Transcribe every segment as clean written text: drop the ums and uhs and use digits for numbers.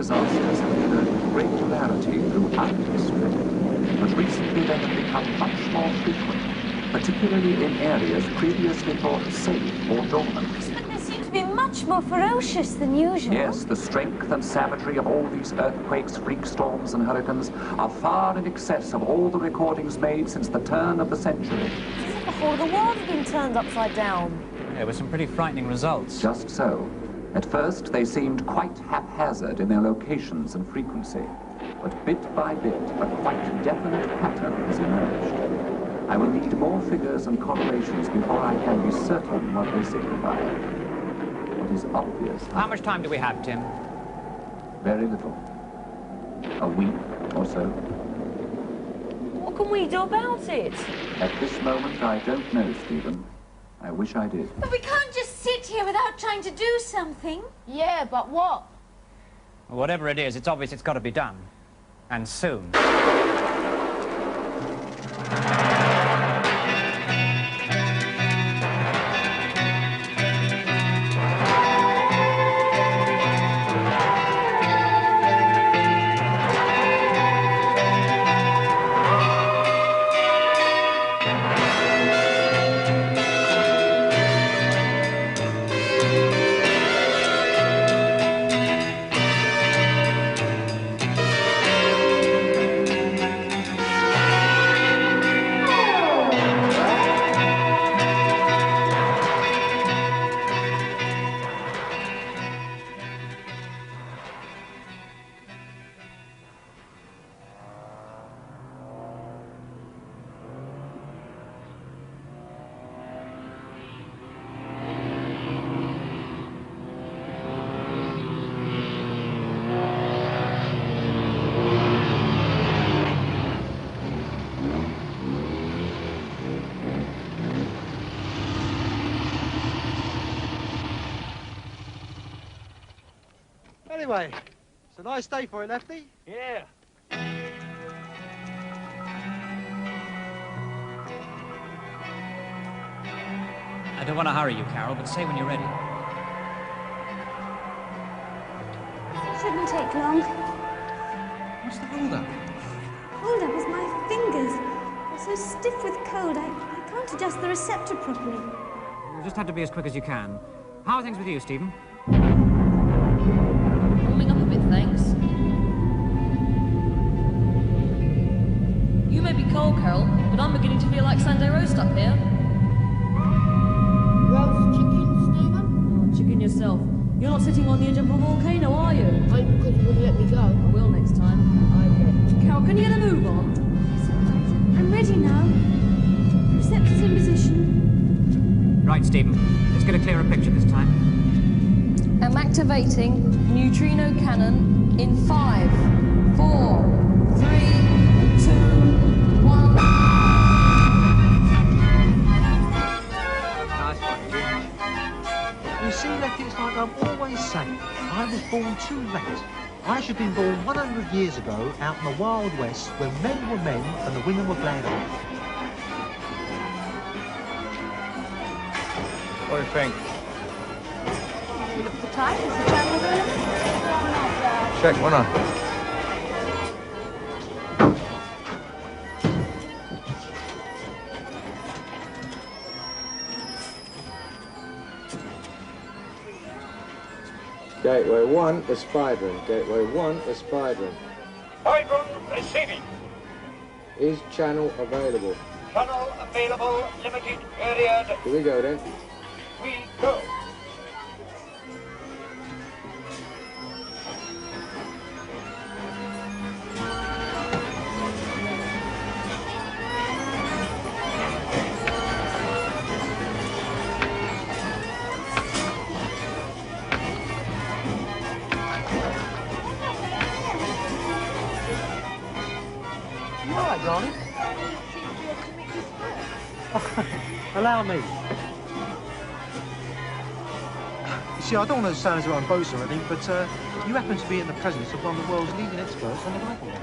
disasters have occurred with great regularity throughout history, but recently they have become much more frequent, particularly in areas previously thought safe or dormant. But they seem to be much more ferocious than usual. Yes, the strength and savagery of all these earthquakes, freak storms and hurricanes are far in excess of all the recordings made since the turn of the century. It's as if the whole of the world had been turned upside down. There were some pretty frightening results. Just so. At first, they seemed quite haphazard in their locations and frequency, but bit by bit, a quite definite pattern has emerged. I will need more figures and correlations before I can be certain what they signify. What is obvious... How much time do we have, Tim? Very little. A week or so. What can we do about it? At this moment, I don't know, Stephen. I wish I did. But we can't just sit here without trying to do something. Yeah, but what? Whatever it is, it's obvious it's got to be done. And soon. Anyway, it's a nice day for it, Lefty. Yeah. I don't want to hurry you, Carol, but say when you're ready. It shouldn't take long. What's the hold-up? Hold-up is my fingers. They're so stiff with cold, I can't adjust the receptor properly. You'll just have to be as quick as you can. How are things with you, Stephen? Warming up a bit, thanks. You may be cold, Carol, but I'm beginning to feel like Sunday roast up here. Roast chicken, Stephen? Oh, chicken yourself. You're not sitting on the edge of a volcano, are you? Only because you wouldn't let me go. I will next time. I bet. Carol, can you get a move on? I'm ready now. Receptor's in position. Right, Stephen. Let's get a clearer picture this time. I'm activating neutrino cannon in 5, 4, 3, 2, 1. Nice one. You see, Lefty, it's like I'm always saying. I was born too late. I should have been born 100 years ago out in the Wild West when men were men and the women were glad on. What do you think? Look at the time. Is the channel available? Check, why not? Gateway 1, aspiring. Gateway 1, aspiring. Hydrant receiving. Is channel available? Channel available, limited period. Here we go then. We go. You all right, darling? Allow me. You see, I don't want to sound as though I'm boasting or anything, but you happen to be in the presence of one of the world's leading experts on the rifle range.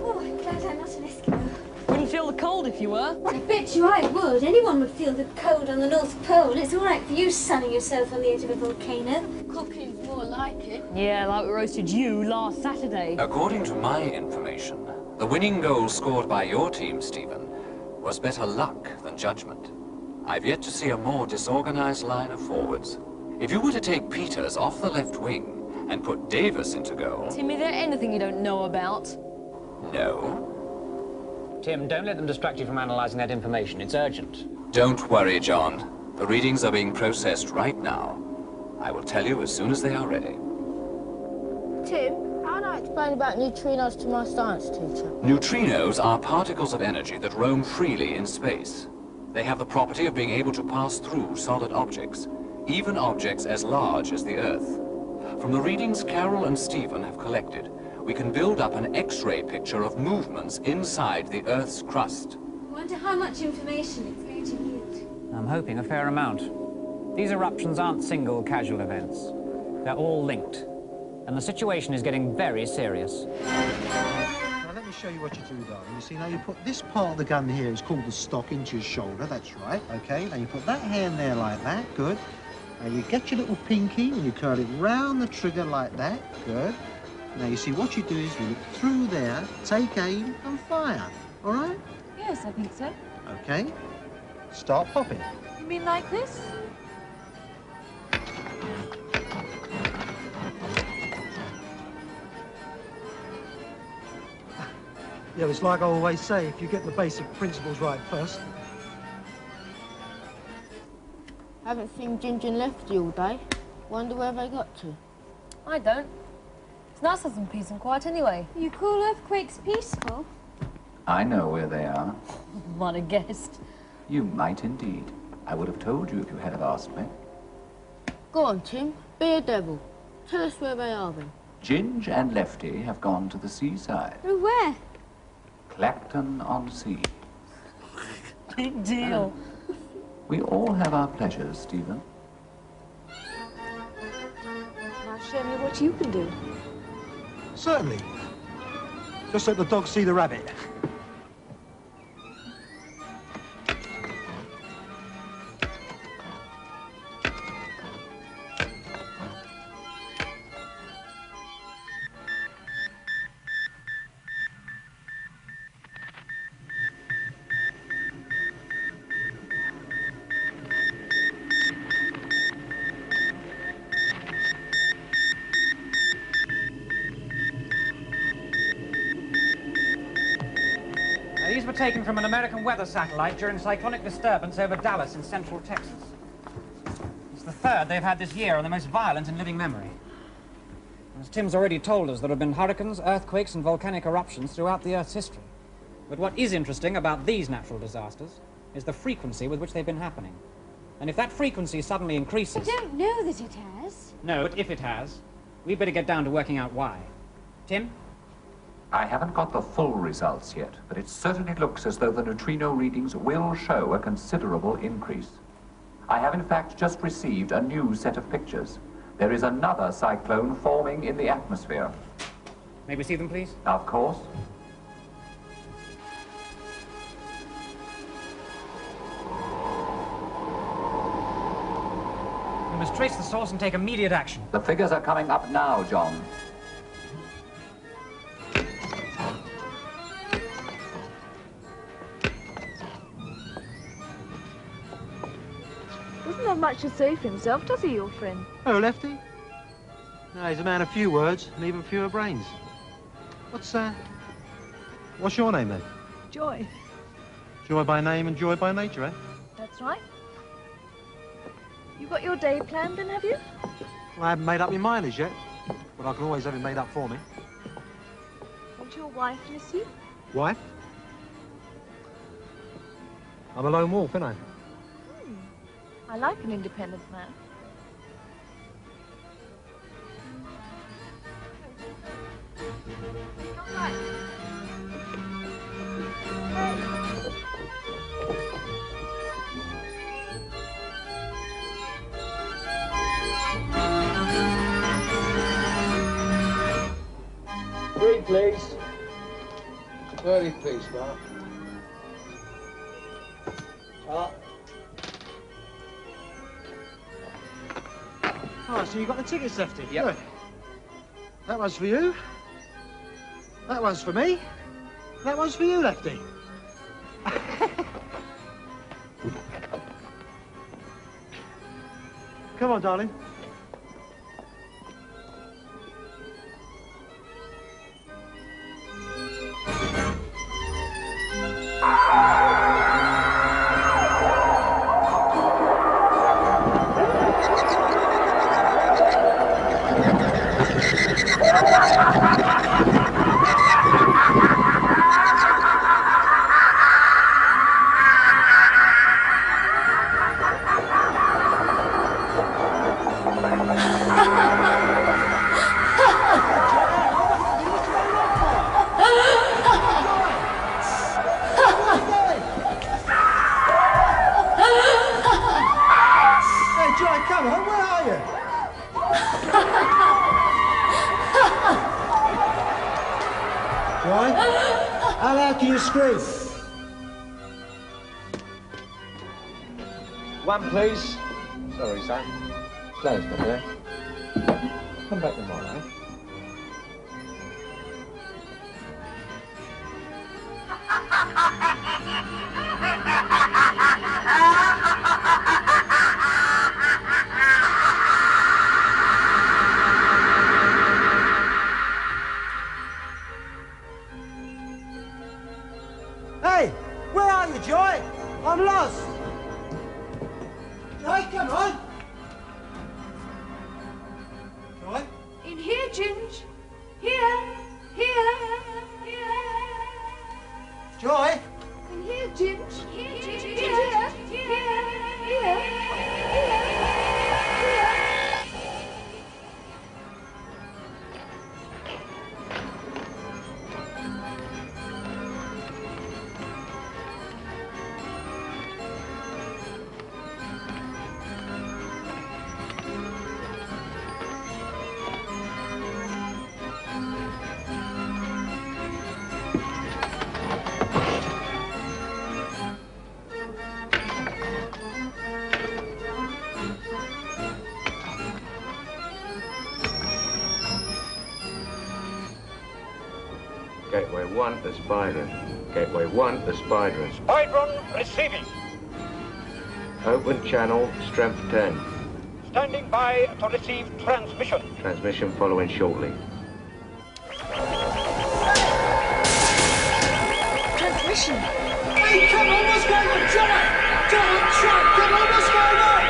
Oh, I'm glad I'm not an Eskimo. Wouldn't feel the cold if you were. I bet you I would. Anyone would feel the cold on the North Pole. It's all right for you sunning yourself on the edge of a volcano. Cooking's more like Hi, Tim. Yeah, like we roasted you last Saturday. According to my information, the winning goal scored by your team, Stephen, was better luck than judgment. I've yet to see a more disorganized line of forwards. If you were to take Peters off the left wing and put Davis into goal... Tim, is there anything you don't know about? No. Tim, don't let them distract you from analysing that information. It's urgent. Don't worry, John. The readings are being processed right now. I will tell you as soon as they are ready. Tim, how do I explain about neutrinos to my science teacher? Neutrinos are particles of energy that roam freely in space. They have the property of being able to pass through solid objects, even objects as large as the Earth. From the readings Carol and Stephen have collected, we can build up an X-ray picture of movements inside the Earth's crust. I wonder how much information it's going to yield. I'm hoping a fair amount. These eruptions aren't single casual events. They're all linked. And the situation is getting very serious. Now let me show you what you do, darling. You see, now you put this part of the gun here, it's called the stock, into your shoulder, that's right, okay? Now you put that hand there like that, good. Now you get your little pinky and you curl it round the trigger like that, good. Now you see, what you do is you look through there, take aim and fire, all right? Yes, I think so. Okay. Start popping. You mean like this? Yeah, it's like I always say, if you get the basic principles right first. Haven't seen Ginger and Lefty all day. Wonder where they got to. I don't. It's nice to have some peace and quiet anyway. You call earthquakes peaceful? I know where they are. Might have guessed. You might indeed. I would have told you if you had have asked me. Go on, Tim. Be a devil. Tell us where they are then. Ginge and Lefty have gone to the seaside. Oh, where? Clacton-on-Sea. Big deal. We all have our pleasures, Stephen. Now show me what you can do. Certainly. Just let the dog see the rabbit. These were taken from an American weather satellite during cyclonic disturbance over Dallas in central Texas. It's the third they've had this year, and the most violent in living memory. As Tim's already told us, there have been hurricanes, earthquakes, and volcanic eruptions throughout the Earth's history. But what is interesting about these natural disasters is the frequency with which they've been happening. And if that frequency suddenly increases... I don't know that it has. No, but if it has, we'd better get down to working out why. Tim? I haven't got the full results yet, but it certainly looks as though the neutrino readings will show a considerable increase. I have in fact just received a new set of pictures. There is another cyclone forming in the atmosphere. May we see them, please? Of course. We must trace the source and take immediate action. The figures are coming up now, John. Doesn't have much to say for himself, does he, your friend? Oh, Lefty? No, he's a man of few words and even fewer brains. What's your name, then? Joy. Joy by name and joy by nature, eh? That's right. You got your day planned then, have you? Well, I haven't made up my mileage yet, but I can always have it made up for me. Won't your wife miss you? Wife? I'm a lone wolf, ain't I? I like an independent man. Green, please. 30, please, Mark. Oh, so you got the tickets, Lefty? Yep. Good. That one's for you. That one's for me. That one's for you, Lefty. Come on, darling. Come on, where are you? Joy, how loud can you scream? One, please. Sorry, son. Close, my dear. Come back tomorrow. Hey, where are you, Joy? I'm lost. Joy, come on. Joy? In here, Ginge. Here. Joy? In here, Ginge. Here. Gateway 1, there's Byron. Gateway 1, there's Byron. Byron receiving. Open channel, strength 10. Standing by to receive transmission. Transmission following shortly. Transmission. Hey, come on, what's going on, Joy? Joy, truck, come on, what's going on?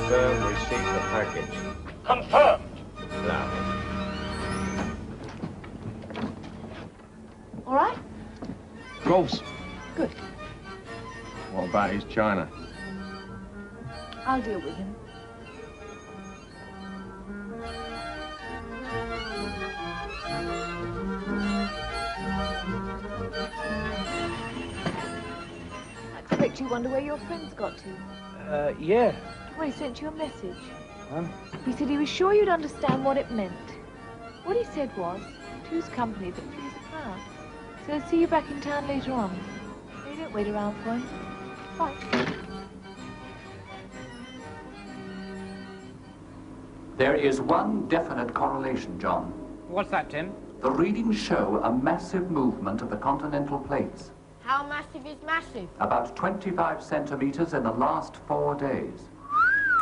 Confirm receipt the package. Confirmed. Loud. All right? Gross. Good. What about his China? I'll deal with him. I expect you wonder where your friend's got to. Yeah. Well, he sent you a message. He said he was sure you'd understand what it meant. What he said was, two's company that three's a crowd. So he'll see you back in town later on. No, you don't wait around for him. Bye. There is one definite correlation, John. What's that, Tim? The readings show a massive movement of the continental plates. How massive is massive? About 25 centimeters in the last 4 days.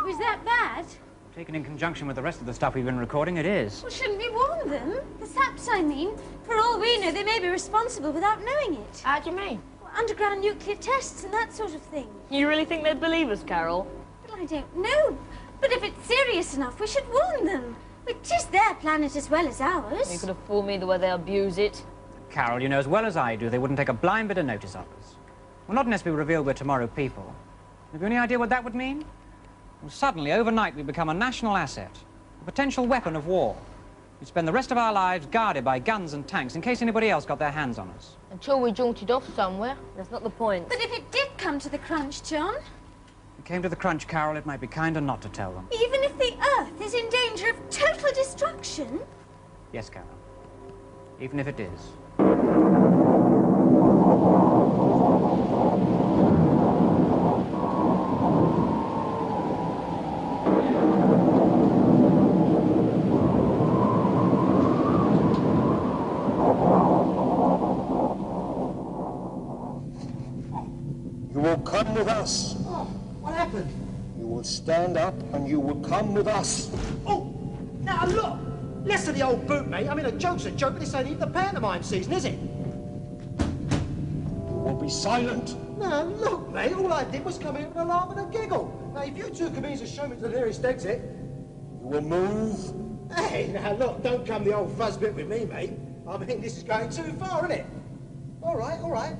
Was that bad? Taken in conjunction with the rest of the stuff we've been recording, it is. Well, shouldn't we warn them? The saps, I mean. For all we know, they may be responsible without knowing it. How do you mean? Well, underground nuclear tests and that sort of thing. You really think they'd believe us, Carol? Well, I don't know. But if it's serious enough, we should warn them. It is their planet as well as ours. You could have fooled me the way they abuse it. Carol, you know as well as I do, they wouldn't take a blind bit of notice of us. Well, not unless we reveal we're tomorrow people. Have you any idea what that would mean? And suddenly, overnight, we become a national asset, a potential weapon of war. We spend the rest of our lives guarded by guns and tanks in case anybody else got their hands on us. Until we jaunted off somewhere. That's not the point. But if it did come to the crunch, John? If it came to the crunch, Carol, it might be kinder not to tell them. Even if the Earth is in danger of total destruction? Yes, Carol. Even if it is. You will come with us. Oh, what happened? You will stand up and you will come with us. Oh, now look! Less of the old boot, mate. I mean, a joke's a joke, but this ain't even the pantomime season, is it? You will be silent. No, look, mate, all I did was come here with a laugh and a giggle. Now, if you two come here to show me to the nearest exit... You will move. Hey, now, look, don't come the old fuzz bit with me, mate. I mean, this is going too far, isn't it? All right, all right.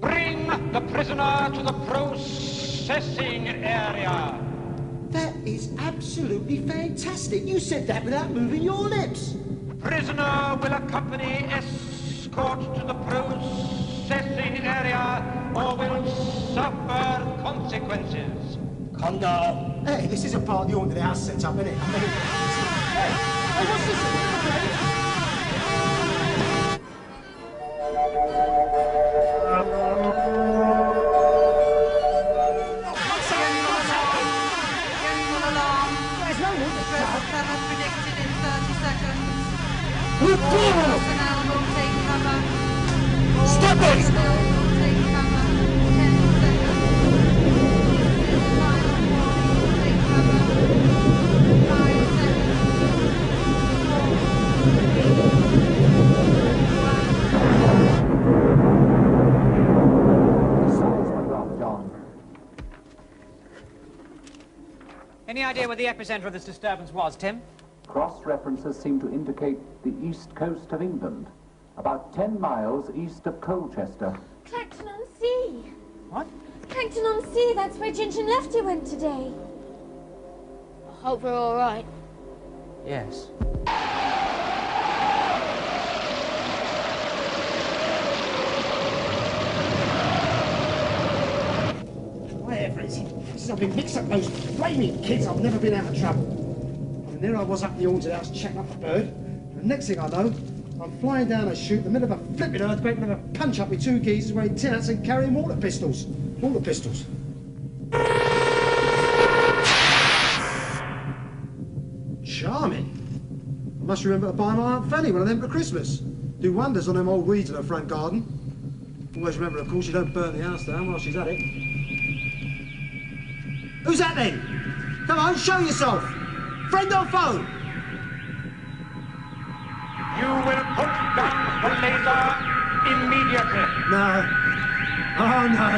Bring the prisoner to the processing area. That is absolutely fantastic. You said that without moving your lips. Prisoner will accompany escort to the processing area or will suffer consequences. Come now. Hey, this is a part of the haunted house set up, isn't it? I mean, hey, what's this? Stop it! Any idea where the epicenter of this disturbance was, Tim? Cross-references seem to indicate the east coast of England, about 10 miles east of Colchester. Clacton-on-Sea. What? Clacton-on-Sea, that's where Ginger and Lefty went today. I hope we're all right. Yes. Whatever it is, since I've been mixed up those flaming kids, I've never been out of trouble. And there I was up in the haunted house checking up the bird. And the next thing I know, I'm flying down a chute in the middle of a flipping earthquake with a punch up with two geezers wearing tin hats and carrying water pistols. Water pistols. Charming. I must remember to buy my Aunt Fanny one of them for Christmas. Do wonders on them old weeds in her front garden. Always remember, of course, you don't burn the house down while she's at it. Who's that then? Come on, show yourself. Friend or foe? You will put down the laser immediately. No. Oh, no.